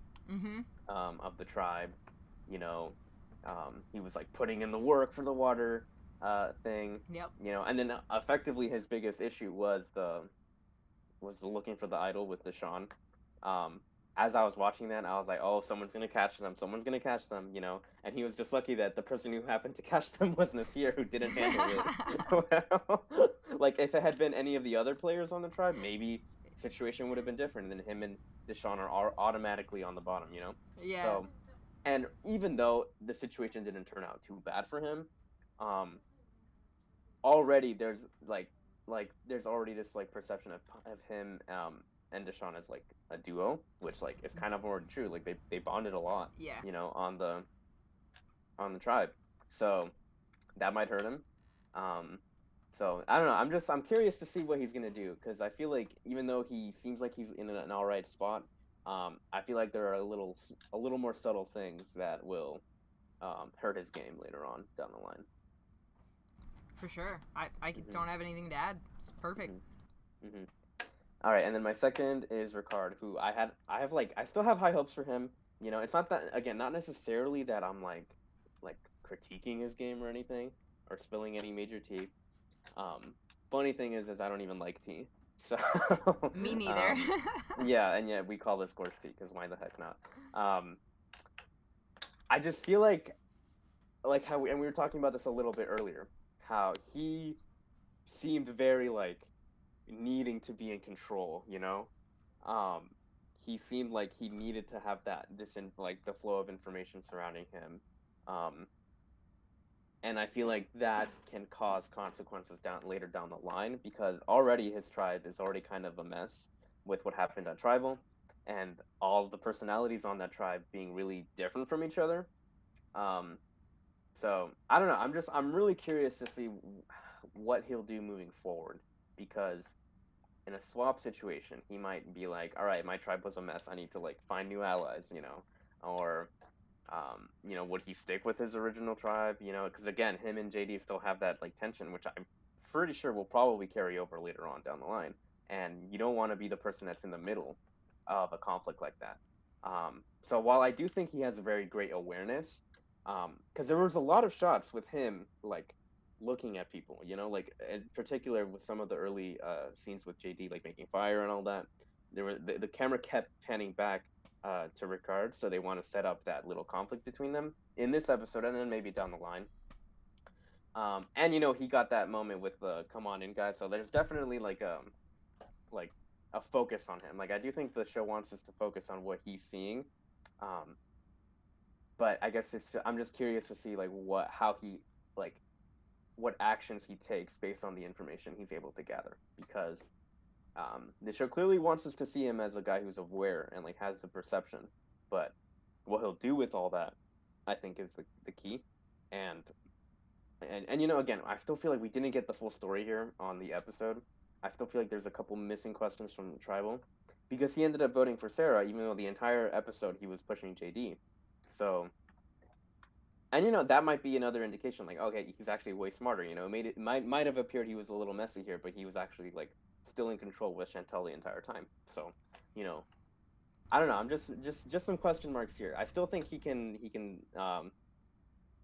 Of the tribe, he was like putting in the work for the water thing. Yep. And then effectively his biggest issue was the looking for the idol with Deshaun. As I was watching that, I was like, oh, someone's gonna catch them, and he was just lucky that the person who happened to catch them was Nasir, who didn't handle it well. Like if it had been any of the other players on the tribe, maybe the situation would have been different, and then him and Deshaun are automatically on the bottom, Yeah. So, and even though the situation didn't turn out too bad for him, already there's there's already this like perception of him and Deshaun as like a duo, which like is kind of more true. Like they bonded a lot, yeah, on the tribe, so that might hurt him. So I don't know. I'm curious to see what he's gonna do because I feel like even though he seems like he's in an all right spot, I feel like there are a little more subtle things that will hurt his game later on down the line. For sure. I don't have anything to add. It's perfect. All right, and then my second is Ricard, who I still have high hopes for him. It's not that, again, not necessarily that I'm like critiquing his game or anything or spilling any major tea. Funny thing is I don't even like tea. So me neither. Yeah, and yet we call this gorge tea because why the heck not? I just feel like how we were talking about this a little bit earlier, how he seemed very like needing to be in control, he seemed like he needed to have the flow of information surrounding him, and I feel like that can cause consequences later down the line because already his tribe is already kind of a mess with what happened at Tribal, and all the personalities on that tribe being really different from each other. So I don't know. I'm really curious to see what he'll do moving forward because in a swap situation, he might be like, all right, my tribe was a mess. I need to like find new allies, or, would he stick with his original tribe? Because again, him and JD still have that like tension, which I'm pretty sure will probably carry over later on down the line. And you don't want to be the person that's in the middle of a conflict like that. So while I do think he has a very great awareness, because there was a lot of shots with him like looking at people, like in particular with some of the early scenes with JD like making fire and all that, the camera kept panning back to Ricard, so they want to set up that little conflict between them in this episode and then maybe down the line. And he got that moment with the come on in guys, so there's definitely like a focus on him. Like I do think the show wants us to focus on what he's seeing, but I guess I'm just curious to see like what actions he takes based on the information he's able to gather, because the show clearly wants us to see him as a guy who's aware and like has the perception, but what he'll do with all that I think is the key. And again, I still feel like we didn't get the full story here on the episode, I still feel like there's a couple missing questions from Tribal, because he ended up voting for Sarah, even though the entire episode he was pushing JD. So, and that might be another indication, like, okay, he's actually way smarter. It might have appeared he was a little messy here, but he was actually like still in control with Chantel the entire time. So, I don't know. I'm just some question marks here. I still think he can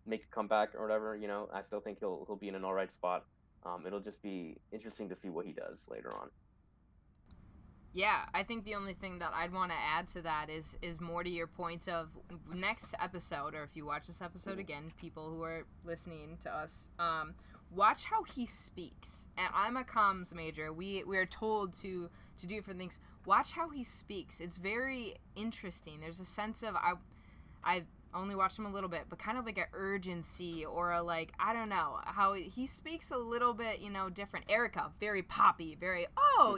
make a comeback or whatever. I still think he'll be in an all right spot. It'll just be interesting to see what he does later on. Yeah, I think the only thing that I'd want to add to that is more to your point of next episode, or if you watch this episode again, people who are listening to us, watch how he speaks. And I'm a comms major. We're told to do different things. Watch how he speaks. It's very interesting. There's a sense of I only watched him a little bit, but kind of like an urgency or a like, I don't know, how he speaks a little bit, different. Erica, very poppy, very,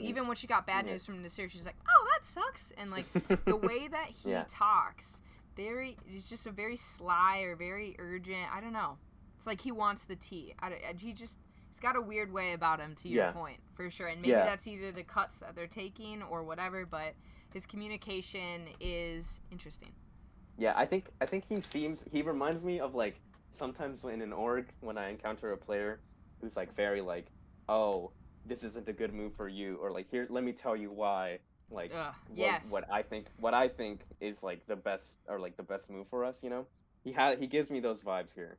even when she got bad news from Nasir, she's like, oh, that sucks. And like the way that he talks, it's just a very sly or very urgent. I don't know. It's like he wants the tea. He's got a weird way about him, to your point, for sure. And maybe that's either the cuts that they're taking or whatever, but his communication is interesting. Yeah, I think he reminds me of like sometimes in an org when I encounter a player who's like very like, oh, this isn't a good move for you, or like, here, let me tell you why. Like what I think is like the best move for us. He gives me those vibes here,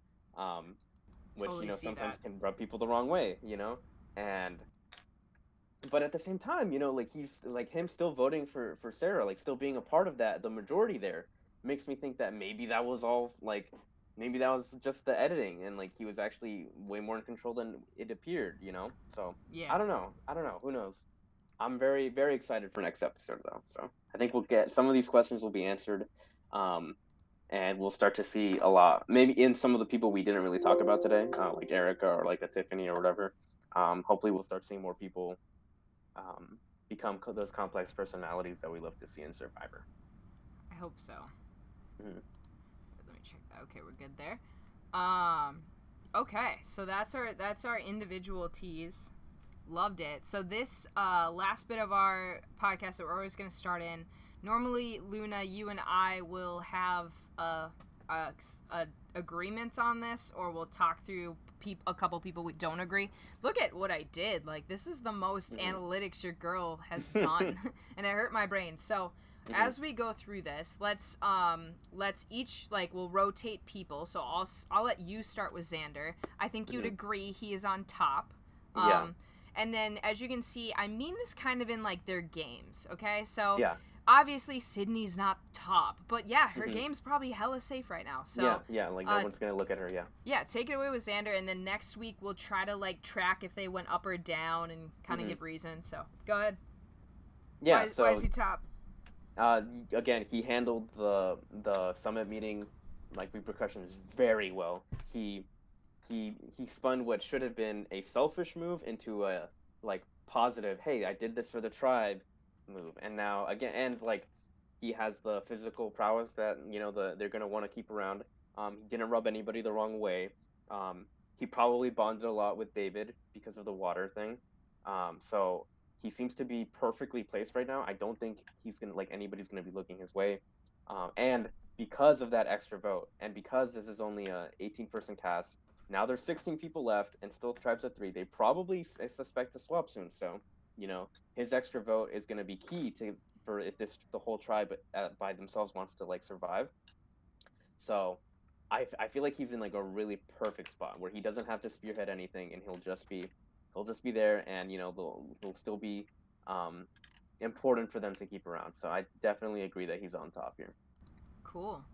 which totally sometimes can rub people the wrong way. But at the same time, like he's like him still voting for Sarah, like still being a part of the majority there. Makes me think that maybe that was all like, maybe that was just the editing, and like he was actually way more in control than it appeared, So I don't know. Who knows? I'm very, very excited for next episode though. So I think we'll get some of these questions will be answered, and we'll start to see a lot. Maybe in some of the people we didn't really talk about today, like Erica or like a Tiffany or whatever. Hopefully we'll start seeing more people become those complex personalities that we love to see in Survivor. I hope so. Mm-hmm. Let me check that. Okay, we're good there. Okay, so that's our individual teas. Loved it. So this last bit of our podcast that we're always going to start in. Normally, Luna, you and I will have a agreement on this, or we'll talk through a couple people we don't agree. Look at what I did. Like, this is the most analytics your girl has done, and it hurt my brain. So. As we go through this, let's each, like, we'll rotate people. So I'll let you start with Xander. I think you'd agree he is on top. And then, as you can see, I mean this kind of in like their games. Okay, so obviously Sydney's not top, but her game's probably hella safe right now. So like no one's gonna look at her. Take it away with Xander, and then next week we'll try to like track if they went up or down and kind of give reasons. So go ahead. Yeah. Why is he top? Again, he handled the summit meeting like repercussions very well. He spun what should have been a selfish move into a like positive, hey, I did this for the tribe move. And now again, and like he has the physical prowess that they're gonna want to keep around. He didn't rub anybody the wrong way. He probably bonded a lot with David because of the water thing. So he seems to be perfectly placed right now. I don't think anybody's gonna be looking his way, and because of that extra vote, and because this is only a 18-person cast, now there's 16 people left, and still tribes at 3. They probably suspect a swap soon. So, his extra vote is gonna be key for if the whole tribe by themselves wants to like survive. So, I feel like he's in like a really perfect spot where he doesn't have to spearhead anything, and he'll just be there, and they'll still be important for them to keep around. So I definitely agree that he's on top here. Cool.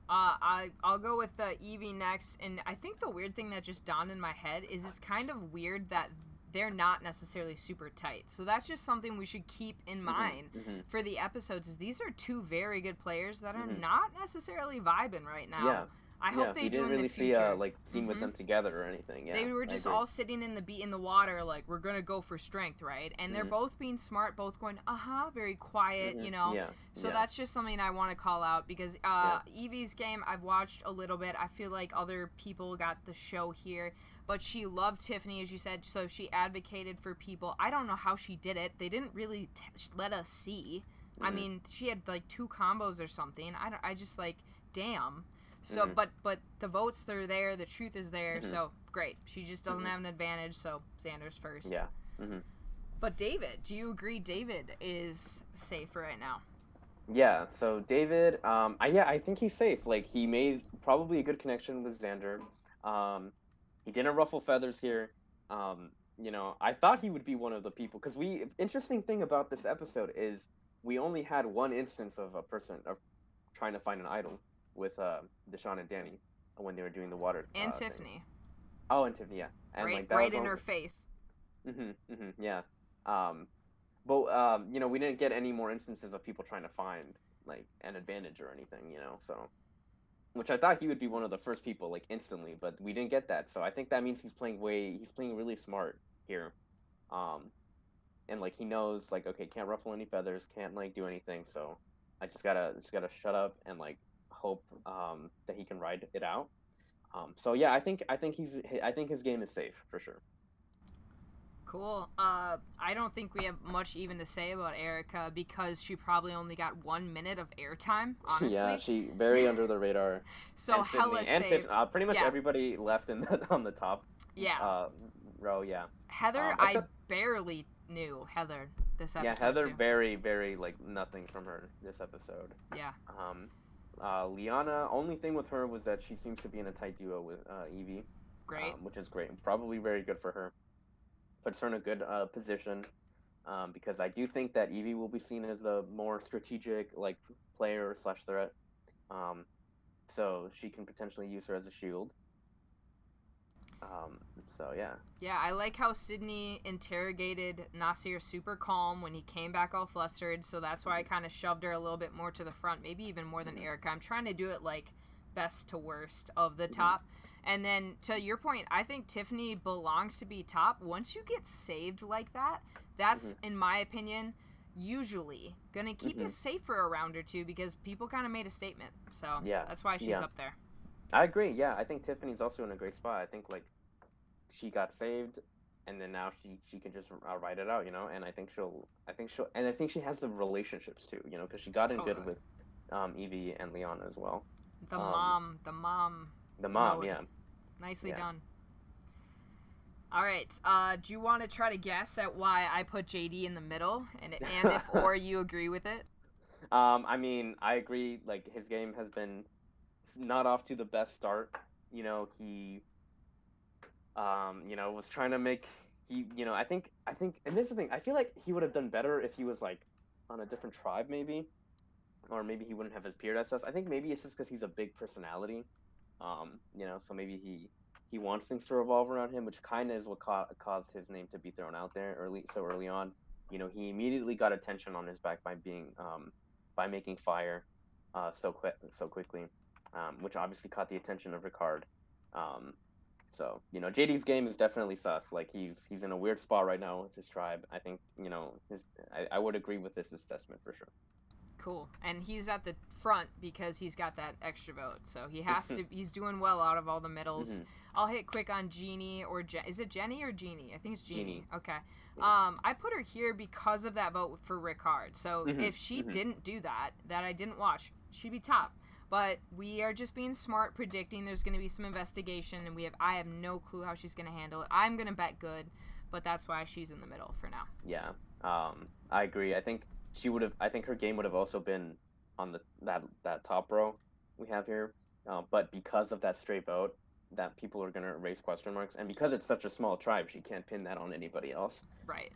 I'll go with Evie next, and I think the weird thing that just dawned in my head is it's kind of weird that they're not necessarily super tight. So that's just something we should keep in mind for the episodes, is these are two very good players that are not necessarily vibing right now. I hope they do in the future. We didn't really see a like scene with them together or anything. Yeah, they were just all sitting in the water, like, we're gonna go for strength, right? And they're both being smart, both going very quiet, you know. Yeah. So that's just something I want to call out, because Evie's game I've watched a little bit. I feel like other people got the show here, but she loved Tiffany, as you said, so she advocated for people. I don't know how she did it. They didn't really let us see. I mean, she had like 2 combos or something. I just like, damn. So, but the votes are there, the truth is there, so great. She just doesn't have an advantage, so Xander's first. Yeah. But David, do you agree David is safe right now? Yeah, so David, I think he's safe. Like, he made probably a good connection with Xander. He didn't ruffle feathers here. You know, I thought he would be one of the people, because interesting thing about this episode is we only had one instance of a person of trying to find an idol with Deshaun and Danny when they were doing the water. And Tiffany. Thing. Oh, and Tiffany, yeah. And right, like, that right in her face. Yeah. But you know, we didn't get any more instances of people trying to find like an advantage or anything, you know. So, which I thought he would be one of the first people like instantly, but we didn't get that. So I think that means he's playing really smart here. And like he knows like, okay, can't ruffle any feathers, can't like do anything. So I just gotta shut up and like hope that he can ride it out. So yeah, I think his game is safe for sure. Cool. I don't think we have much even to say about Erica, because she probably only got 1 minute of airtime, honestly. Yeah, she very under the radar. So and hella safe. Pretty much everybody left on the top row, yeah. Heather, I barely knew Heather this episode. Yeah, Heather, too. Very, very, like, nothing from her this episode. Yeah. Liana, only thing with her was that she seems to be in a tight duo with Evie. Great. Which is great. Probably very good for her. Puts her in a good position, because I do think that Evie will be seen as the more strategic, like, player / threat. So she can potentially use her as a shield. So yeah. Yeah, I like how Sydney interrogated Nasir super calm when he came back all flustered, so that's why I kind of shoved her a little bit more to the front, maybe even more than Erica. I'm trying to do it like best to worst of the top. And then to your point, I think Tiffany belongs to be top. Once you get saved like that, that's in my opinion usually gonna keep you safer around her too, because people kind of made a statement. So yeah, that's why she's up there. I agree. Yeah, I think Tiffany's also in a great spot. I think like she got saved, and then now she can just ride it out, you know. And I think she has the relationships too, you know, because she got in good with Evie and Liana as well. The mom, yeah. Nicely done. All right. Do you want to try to guess at why I put JD in the middle, and if or you agree with it? I mean, I agree. Like, his game has been not off to the best start. You know, he was trying to make I think, and this is the thing. I feel like he would have done better if he was like on a different tribe, maybe, or maybe he wouldn't have appeared as us. I think maybe it's just because he's a big personality. So maybe he wants things to revolve around him, which kind of is what caused his name to be thrown out there early on. You know, he immediately got attention on his back by by making fire so quickly, which obviously caught the attention of Ricard. So, you know, JD's game is definitely sus. Like, he's in a weird spot right now with his tribe. I think, you know, I would agree with this assessment for sure. Cool. And he's at the front because he's got that extra vote. So he has to, he's doing well out of all the middles. I'll hit quick on Jeannie or is it Jenny or Jeannie? I think it's Jeannie. Okay. I put her here because of that vote for Ricard. So if she didn't do that I didn't watch, she'd be top. But we are just being smart, predicting there's going to be some investigation, and I have no clue how she's going to handle it. I'm going to bet good, but that's why she's in the middle for now. Yeah. I agree. I think her game would have also been on that top row we have here, but because of that stray vote, that people are gonna raise question marks, and because it's such a small tribe, she can't pin that on anybody else. Right.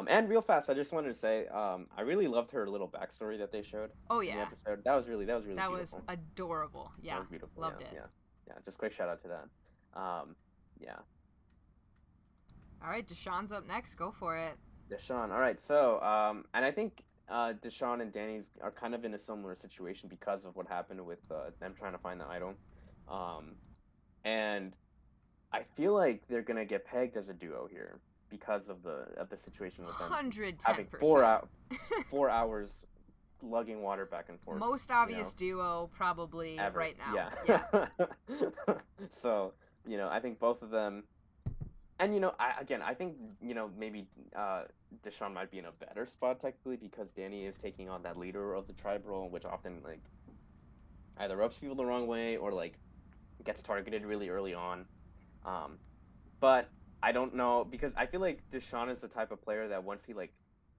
And real fast, I just wanted to say, I really loved her little backstory that they showed. Oh yeah. In the episode. That was really beautiful. That was adorable. Yeah. That was beautiful. Loved it. Yeah. Just great shout out to that. Yeah. All right, Deshaun's up next. Go for it. Deshaun. All right. So, and I think Deshaun and Danny's are kind of in a similar situation because of what happened with them trying to find the idol, and I feel like they're gonna get pegged as a duo here because of the situation with them 110%. having 4 hours lugging water back and forth. Most obvious duo probably ever. Right now. Yeah. So, I think both of them, and I think maybe Deshaun might be in a better spot technically because Danny is taking on that leader of the tribe role, which often like either rubs people the wrong way or like gets targeted really early on. But I don't know because I feel like Deshaun is the type of player that once he like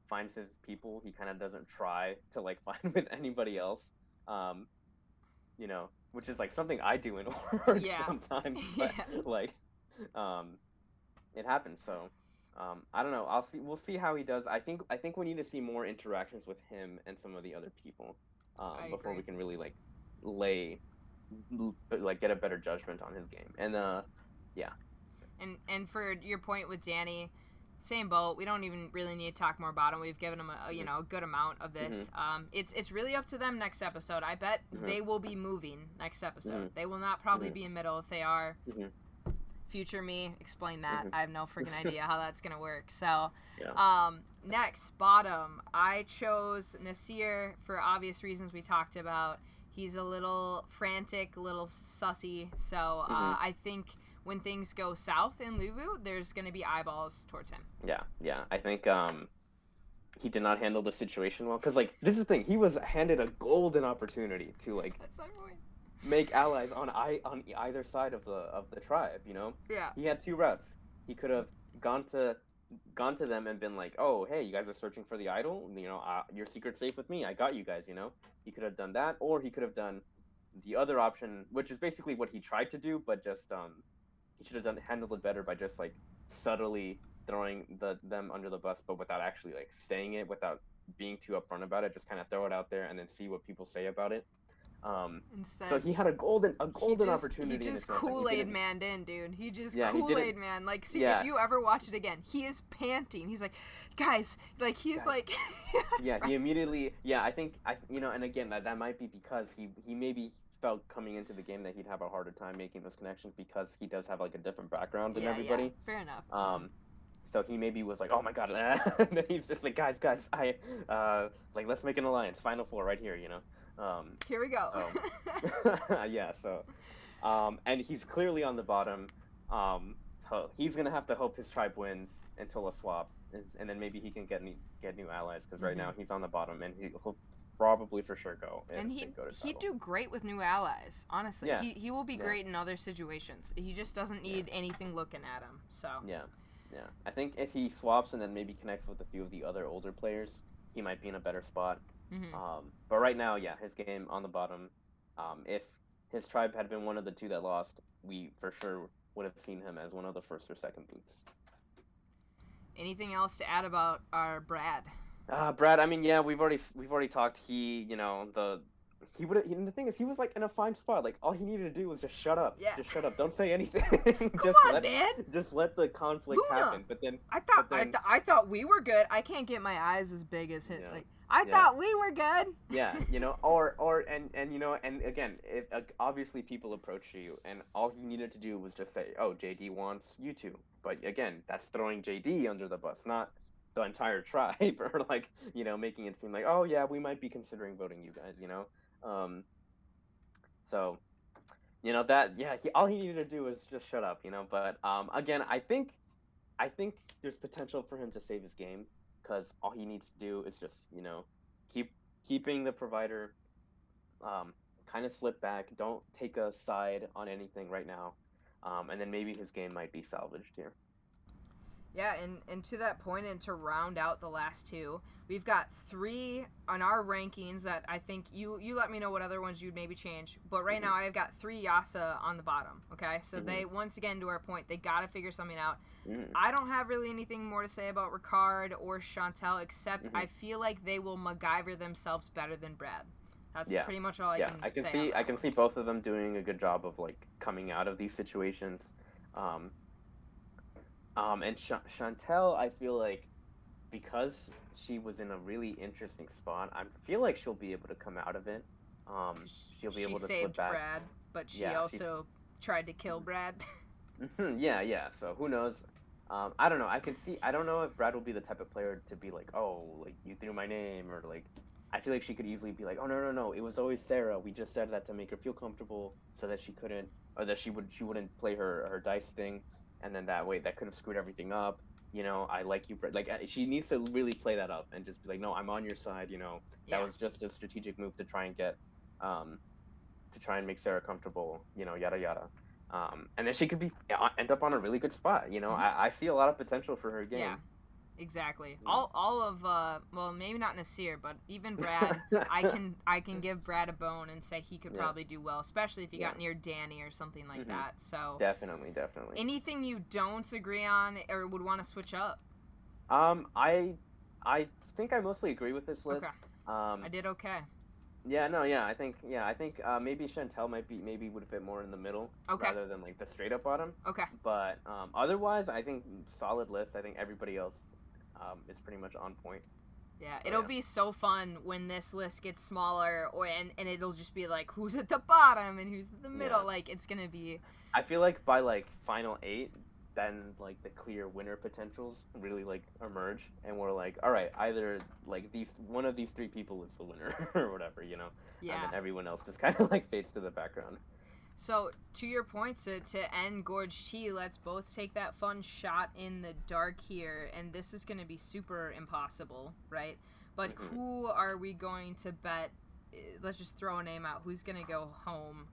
finds his people, he kind of doesn't try to like find with anybody else. Which is like something I do in work sometimes. But like, it happens. So, I don't know. We'll see how he does. I think we need to see more interactions with him and some of the other people before we can really like get a better judgment on his game. And yeah. And for your point with Danny, same boat. We don't even really need to talk more about him. We've given him a good amount of this. It's really up to them next episode. I bet they will be moving next episode. They will not probably be in middle. If they are, future me, explain that. I have no freaking idea how that's gonna work. So, next bottom, I chose Nasir for obvious reasons we talked about. He's a little frantic, a little sussy. So I think when things go south in Luvu, there's going to be eyeballs towards him. Yeah. I think he did not handle the situation well. Because, like, this is the thing. He was handed a golden opportunity to, like, that's my point. Make allies on either side of the tribe, Yeah. He had two routes. He could have gone to them and been like, oh, hey, you guys are searching for the idol? Your secret's safe with me. I got you guys, He could have done that. Or he could have done the other option, which is basically what he tried to do, but just... he should have handled it better by just like subtly throwing them under the bus, but without actually like saying it, without being too upfront about it. Just kind of throw it out there and then see what people say about it. Instead, so he had a golden opportunity. He just Kool-Aid manned in, dude. He just Kool-Aid man. Like, see if you ever watch it again, he is panting. He's like, guys, like he's like. He immediately. I think and again that might be because he maybe felt coming into the game that he'd have a harder time making those connections because he does have like a different background than everybody. Yeah, fair enough. So he maybe was like, oh my god, and then he's just like, guys, I let's make an alliance, Final Four right here, Here we go. So, and he's clearly on the bottom. He's gonna have to hope his tribe wins until a swap, and then maybe he can get new allies because right now he's on the bottom and he'll probably for sure go. And he'd do great with new allies, honestly. Yeah. He will be great in other situations. He just doesn't need anything looking at him. So Yeah. I think if he swaps and then maybe connects with a few of the other older players, he might be in a better spot. But right now, his game on the bottom. If his tribe had been one of the two that lost, we for sure would have seen him as one of the first or second boots. Anything else to add about our Brad? Brad, I mean, we've already talked. The thing is, he was like in a fine spot. Like all he needed to do was just shut up. Yeah. Just shut up. Don't say anything. Just let the conflict happen. But then I thought we were good. I can't get my eyes as big as him. Like I thought we were good. Yeah, and again, obviously people approach you, and all he needed to do was just say, "Oh, JD wants you to." But again, that's throwing JD under the bus, not the entire tribe, or like making it seem like, "Oh yeah, we might be considering voting you guys," So, all he needed to do was just shut up, But again, I think there's potential for him to save his game. Because all he needs to do is just, keeping the provider, kind of slip back. Don't take a side on anything right now. And then maybe his game might be salvaged here. Yeah, and to that point, and to round out the last two, we've got 3 on our rankings that I think you let me know what other ones you'd maybe change. But right now, I've got 3 Yasa on the bottom, okay? So they, once again, to our point, they got to figure something out. I don't have really anything more to say about Ricard or Chantel, except I feel like they will MacGyver themselves better than Brad. That's pretty much all I can say. I can see both of them doing a good job of, like, coming out of these situations. And Chantel, I feel like because she was in a really interesting spot, I feel like she'll be able to come out of it. She'll be able to slip back. Brad, but she also tried to kill Brad. Yeah. So who knows? I don't know. I don't know if Brad will be the type of player to be like, oh, like you threw my name, or like. I feel like she could easily be like, oh no, it was always Sarah. We just said that to make her feel comfortable, so that she couldn't, or that she wouldn't play her dice thing, and then that way that could have screwed everything up. You know, I like you, Brad. Like she needs to really play that up and just be like, no, I'm on your side. You know, that was just a strategic move to try and get, to try and make Sarah comfortable. You know, yada yada. And then she could end up on a really good spot. You know, I see a lot of potential for her game. Yeah. Exactly. All of well, maybe not Nasir, but even Brad, I can give Brad a bone and say he could probably do well, especially if he got near Danny or something like that. So definitely. Anything you don't agree on or would want to switch up? I think I mostly agree with this list. Okay. I did okay. I think maybe Chantel maybe would fit more in the middle rather than like the straight up bottom. Okay. But otherwise, I think solid list. I think everybody else is pretty much on point. Yeah, it'll be so fun when this list gets smaller, and it'll just be like who's at the bottom and who's at the middle. Like it's gonna be. I feel like by like final 8, then like the clear winner potentials really like emerge, and we're like, all right, either like one of these 3 people is the winner or whatever, you know. Yeah. And then everyone else just kind of like fades to the background. So, to your point, to end Gorge Tea, let's both take that fun shot in the dark here, and this is going to be super impossible, right? But who are we going to bet? Let's just throw a name out. Who's going to go home,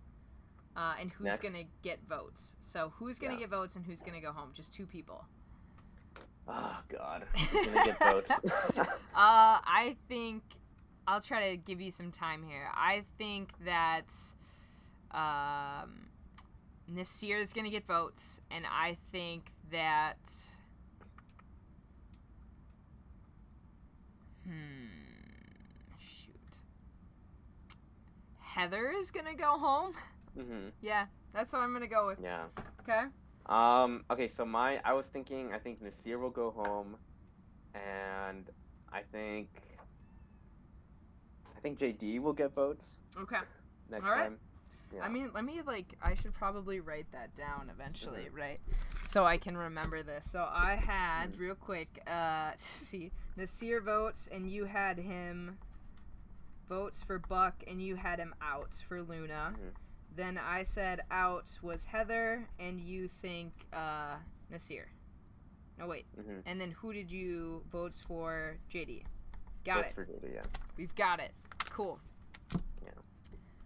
and who's going to get votes? So, who's going to get votes and who's going to go home? Just 2 people. Oh, God. Who's going to get votes? I think... I'll try to give you some time here. I think that... Nasir is gonna get votes, and I think that Heather is gonna go home. Yeah, that's what I'm gonna go with. Yeah. Okay. Okay, so I was thinking, I think Nasir will go home, and I think JD will get votes. Okay. Next time. Yeah. I mean, I should probably write that down eventually, right? So I can remember this. So I had, real quick, see, Nasir votes, and you had him votes for Buck, and you had him out for Luna. Then I said out was Heather, and you think Nasir. No, wait. And then who did you votes for? JD. Got votes it. For JD, yeah. We've got it. Cool.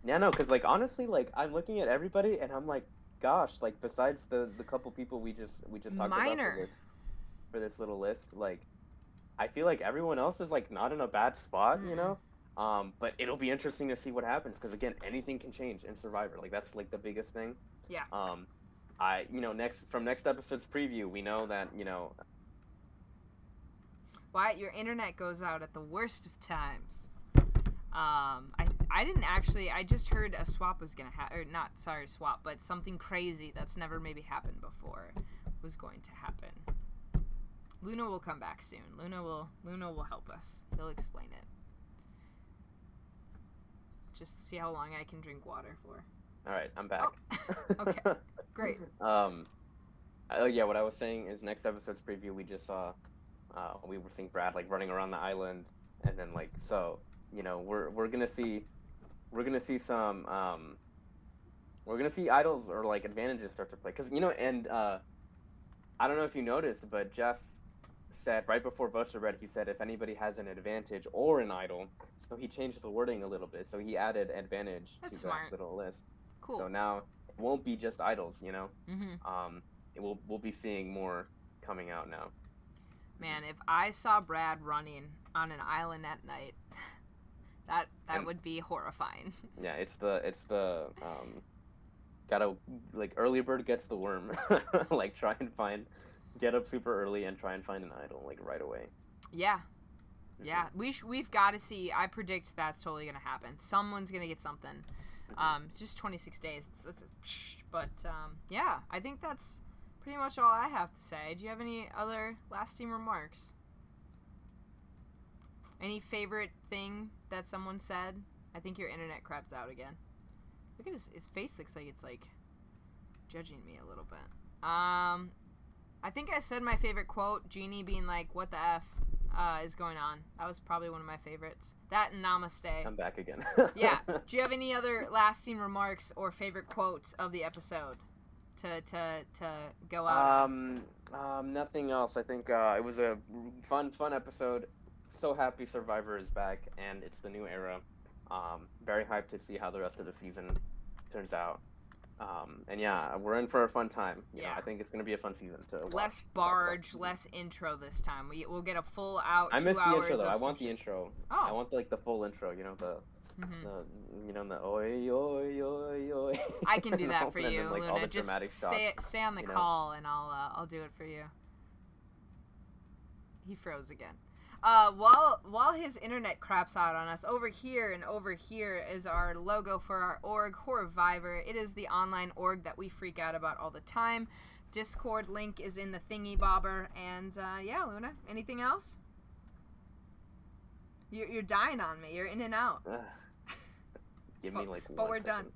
Yeah, no, because, like, honestly, like, I'm looking at everybody, and I'm like, gosh, like, besides the couple people we just talked about for this little list, like, I feel like everyone else is, like, not in a bad spot, you know? But it'll be interesting to see what happens, because, again, anything can change in Survivor. Like, that's, like, the biggest thing. Yeah. From next episode's preview, we know that, you know... Wyatt, your internet goes out at the worst of times. I didn't actually, I just heard a swap was gonna swap, but something crazy that's never maybe happened before was going to happen. Luna will come back soon. Luna will help us. He'll explain it. Just see how long I can drink water for. Alright, I'm back. Oh. Okay, great. Yeah, what I was saying is next episode's preview, we just saw, we were seeing Brad, like, running around the island, and then, like, so... You know, we're gonna see some we're gonna see idols or like advantages start to play, because, you know, and I don't know if you noticed, but Jeff said right before votes were read, he said if anybody has an advantage or an idol, so he changed the wording a little bit, so he added advantage to that little list. Cool. So now it won't be just idols, you know. We'll be seeing more coming out now. Man, if I saw Brad running on an island at night. That would be horrifying. Yeah, it's the gotta, like, early bird gets the worm. Like, get up super early and try and find an idol, like, right away. Yeah. Yeah, we've got to see. I predict that's totally gonna happen. Someone's gonna get something. It's just 26 days. But yeah, I think that's pretty much all I have to say. Do you have any other lasting remarks? Any favorite thing that someone said? I think your internet crapped out again. Look at his face. Looks like it's like judging me a little bit. I think I said my favorite quote. Genie being like, "What the f is going on?" That was probably one of my favorites. That and Namaste. I'm back again. Yeah. Do you have any other lasting remarks or favorite quotes of the episode to go out on? Nothing else. I think it was a fun episode. So happy Survivor is back, and it's the new era. Very hyped to see how the rest of the season turns out. And yeah, we're in for a fun time. You know, I think it's going to be a fun season to watch. Less barge, less intro this time. We'll get a full out. I missed the intro though. I want the intro. Oh. I want the full intro. You know the oi oi oi oi. I can do that for you, then, Luna. Just stay on the call, and I'll do it for you. He froze again. While his internet craps out on us, over here is our logo for our org, Horrorvivor. It is the online org that we freak out about all the time. Discord link is in the thingy bobber, and yeah, Luna, anything else? You're dying on me. You're in and out. Give me like 1 but we're second. done.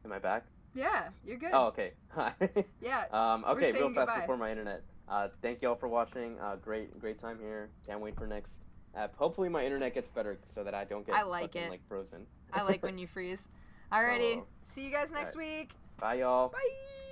Am I back? Yeah, you're good. Oh, okay. Hi. Yeah. Okay, real fast goodbye. before my internet. Thank y'all for watching. Great time here. Can't wait for next app. Hopefully my internet gets better so that I don't get like frozen. I like when you freeze. Alrighty. See you guys next week. Bye, y'all. Bye.